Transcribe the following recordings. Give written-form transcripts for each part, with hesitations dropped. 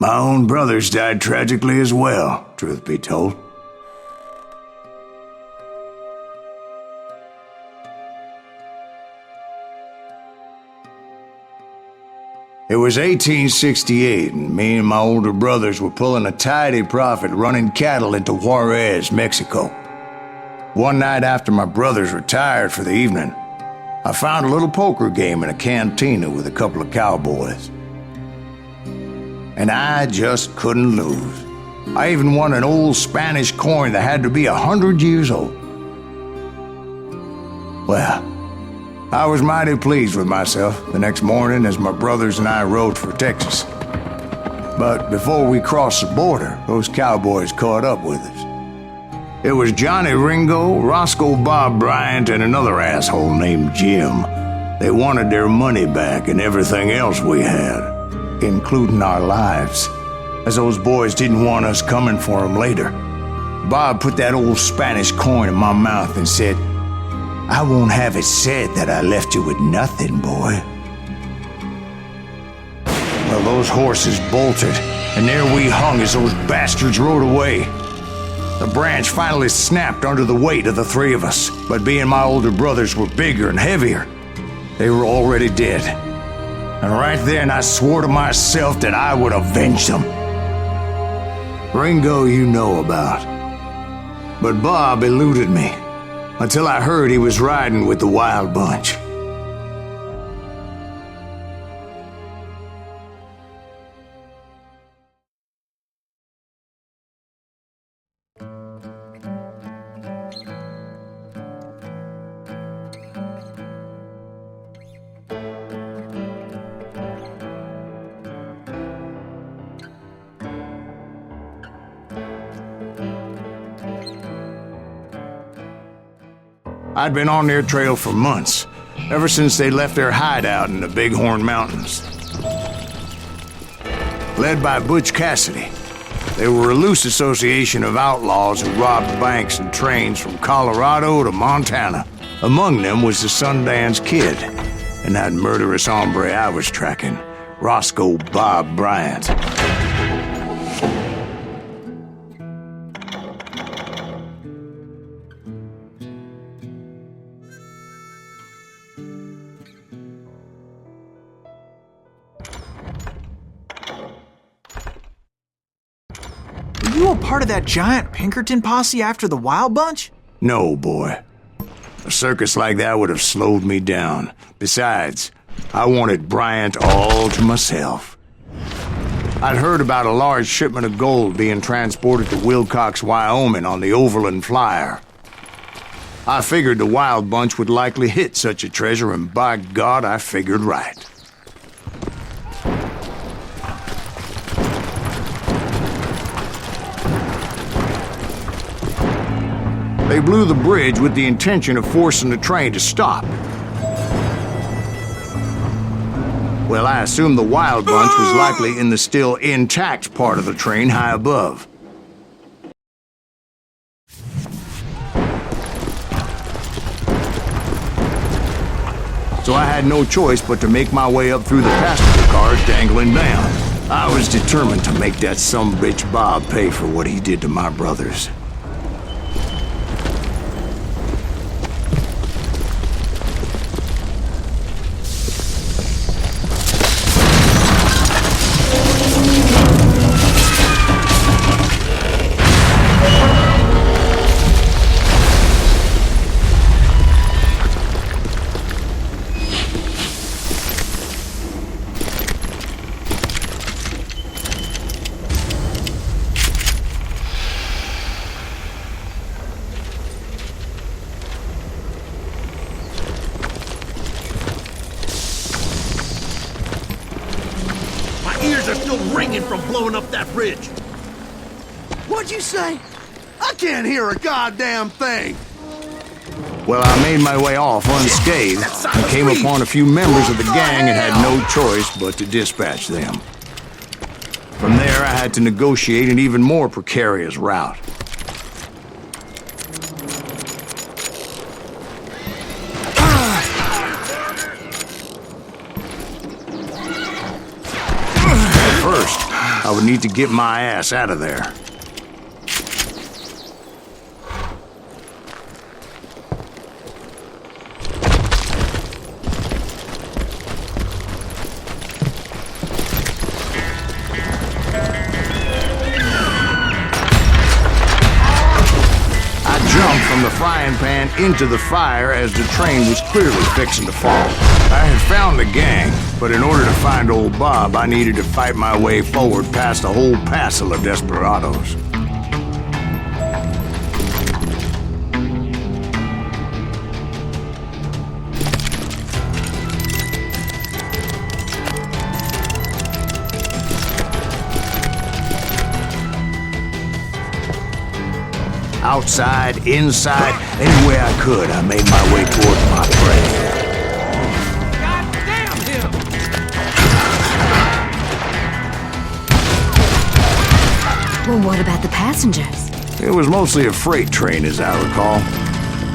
My own brothers died tragically as well, truth be told. It was 1868, and me and my older brothers were pulling a tidy profit running cattle into Juarez, Mexico. One night after my brothers retired for the evening, I found a little poker game in a cantina with a couple of cowboys. And I just couldn't lose. I even won an old Spanish coin that had to be 100 years old. Well, I was mighty pleased with myself the next morning as my brothers and I rode for Texas. But before we crossed the border, those cowboys caught up with us. It was Johnny Ringo, Roscoe Bob Bryant, and another asshole named Jim. They wanted their money back and everything else we had, including our lives, as those boys didn't want us coming for them later. Bob put that old Spanish coin in my mouth and said, "I won't have it said that I left you with nothing, boy." Well, those horses bolted, and there we hung as those bastards rode away. The branch finally snapped under the weight of the three of us, but being my older brothers were bigger and heavier, they were already dead. And right then I swore to myself that I would avenge them. Ringo you know about. But Bob eluded me, until I heard he was riding with the Wild Bunch. I'd been on their trail for months, ever since they left their hideout in the Bighorn Mountains. Led by Butch Cassidy, they were a loose association of outlaws who robbed banks and trains from Colorado to Montana. Among them was the Sundance Kid, and that murderous hombre I was tracking, Roscoe Bob Bryant. Were you a part of that giant Pinkerton posse after the Wild Bunch? No, boy. A circus like that would have slowed me down. Besides, I wanted Bryant all to myself. I'd heard about a large shipment of gold being transported to Wilcox, Wyoming on the Overland Flyer. I figured the Wild Bunch would likely hit such a treasure, and by God, I figured right. They blew the bridge with the intention of forcing the train to stop. Well, I assumed the Wild Bunch was likely in the still intact part of the train high above. So I had no choice but to make my way up through the passenger cars dangling down. I was determined to make that sumbitch Bob pay for what he did to my brothers. Ears are still ringing from blowing up that bridge. What'd you say? I can't hear a goddamn thing. Well, I made my way off unscathed and came upon a few members of the gang and had no choice but to dispatch them. From there, I had to negotiate an even more precarious route. I would need to get my ass out of there. From the frying pan into the fire as the train was clearly fixing to fall. I had found the gang, but in order to find old Bob, I needed to fight my way forward past a whole passel of desperados. Outside, inside, any way I could, I made my way towards my prey. God damn him! Well, what about the passengers? It was mostly a freight train, as I recall.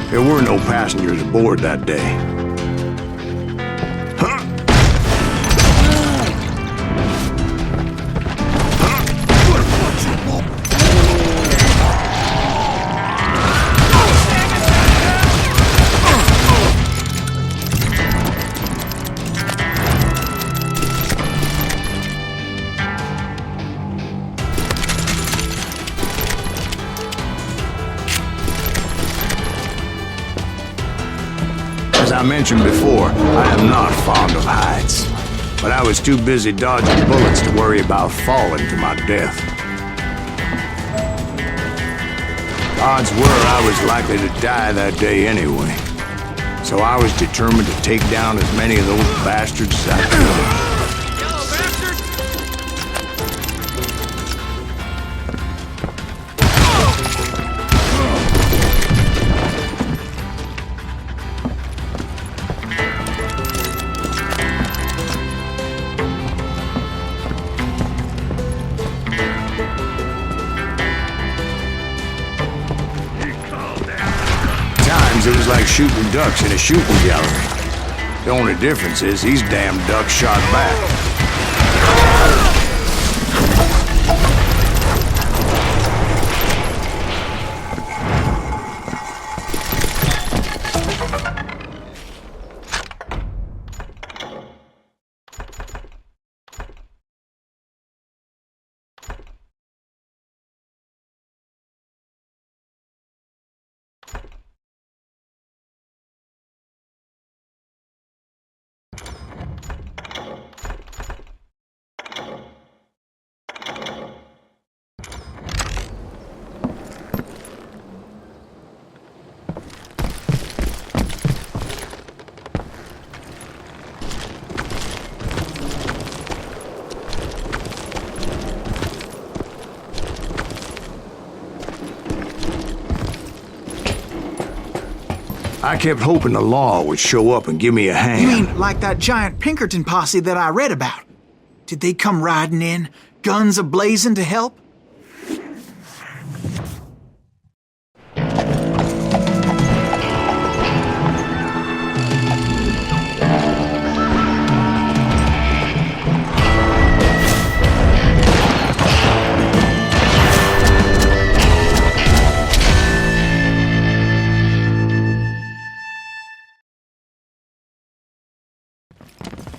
There were no passengers aboard that day. As I mentioned before, I am not fond of heights, but I was too busy dodging bullets to worry about falling to my death. Odds were I was likely to die that day anyway, so I was determined to take down as many of those bastards as I could. It was like shooting ducks in a shooting gallery. The only difference is these damn ducks shot back. I kept hoping the law would show up and give me a hand. You mean like that giant Pinkerton posse that I read about? Did they come riding in, guns a-blazing to help?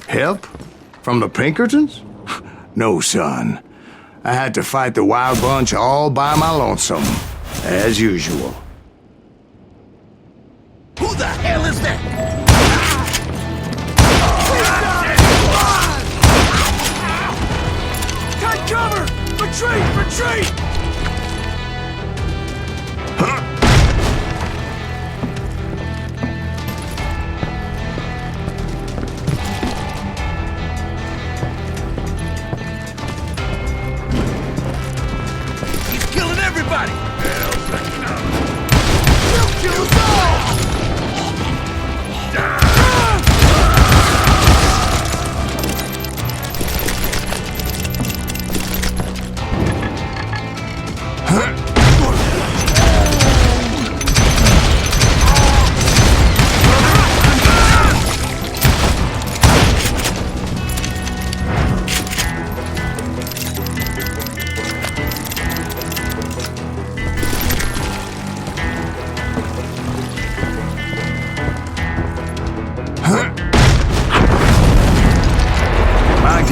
Help? From the Pinkertons? No, son. I had to fight the wild bunch all by my lonesome, as usual. Who the hell is that? Take cover! Retreat! Retreat! Everybody! They'll kill us all!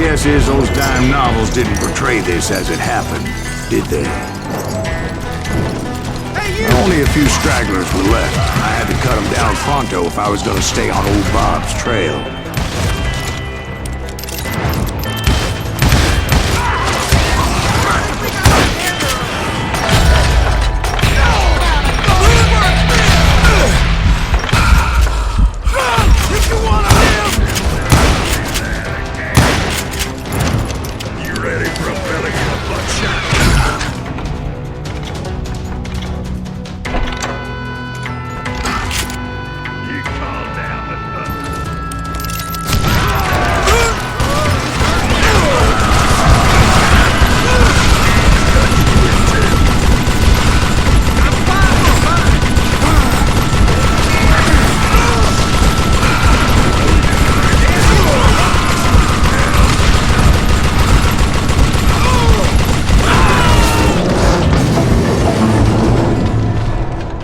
guess is those dime novels didn't portray this as it happened, did they? Only a few stragglers were left. I had to cut them down pronto if I was going to stay on old Bob's trail.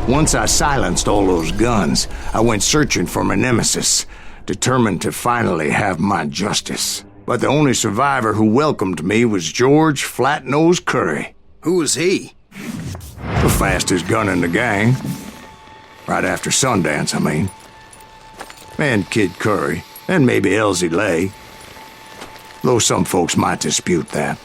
Once I silenced all those guns, I went searching for my nemesis, determined to finally have my justice. But the only survivor who welcomed me was George Flat-Nosed Curry. Who was he? The fastest gun in the gang. Right after Sundance, I mean. And Kid Curry, and maybe Elsie Lay. Though some folks might dispute that.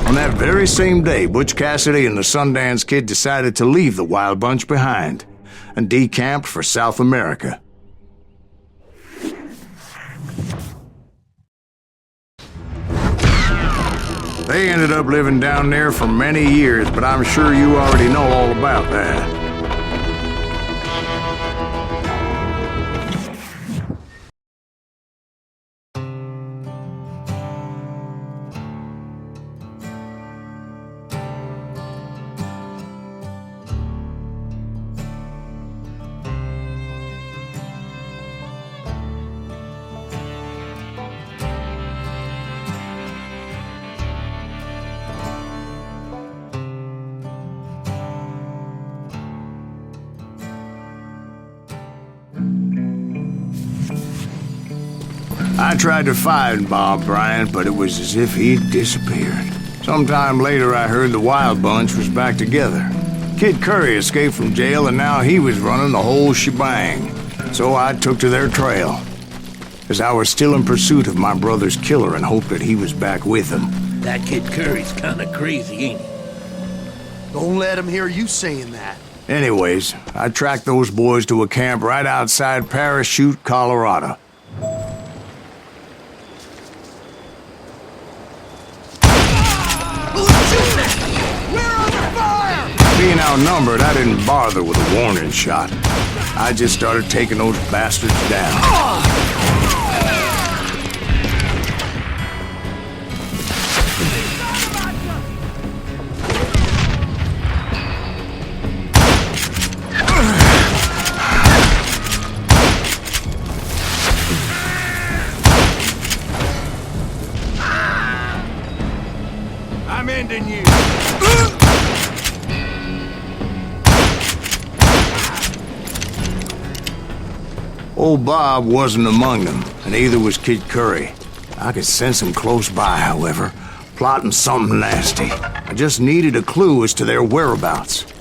On that very same day, Butch Cassidy and the Sundance Kid decided to leave the Wild Bunch behind and decamped for South America. They ended up living down there for many years, but I'm sure you already know all about that. I tried to find Bob Bryant, but it was as if he'd disappeared. Sometime later, I heard the Wild Bunch was back together. Kid Curry escaped from jail, and now he was running the whole shebang. So I took to their trail, as I was still in pursuit of my brother's killer and hoped that he was back with him. That Kid Curry's kinda crazy, ain't he? Don't let him hear you saying that. Anyways, I tracked those boys to a camp right outside Parachute, Colorado. Being outnumbered, I didn't bother with a warning shot. I just started taking those bastards down. I'm ending you. Old Bob wasn't among them, and neither was Kid Curry. I could sense him close by, however, plotting something nasty. I just needed a clue as to their whereabouts.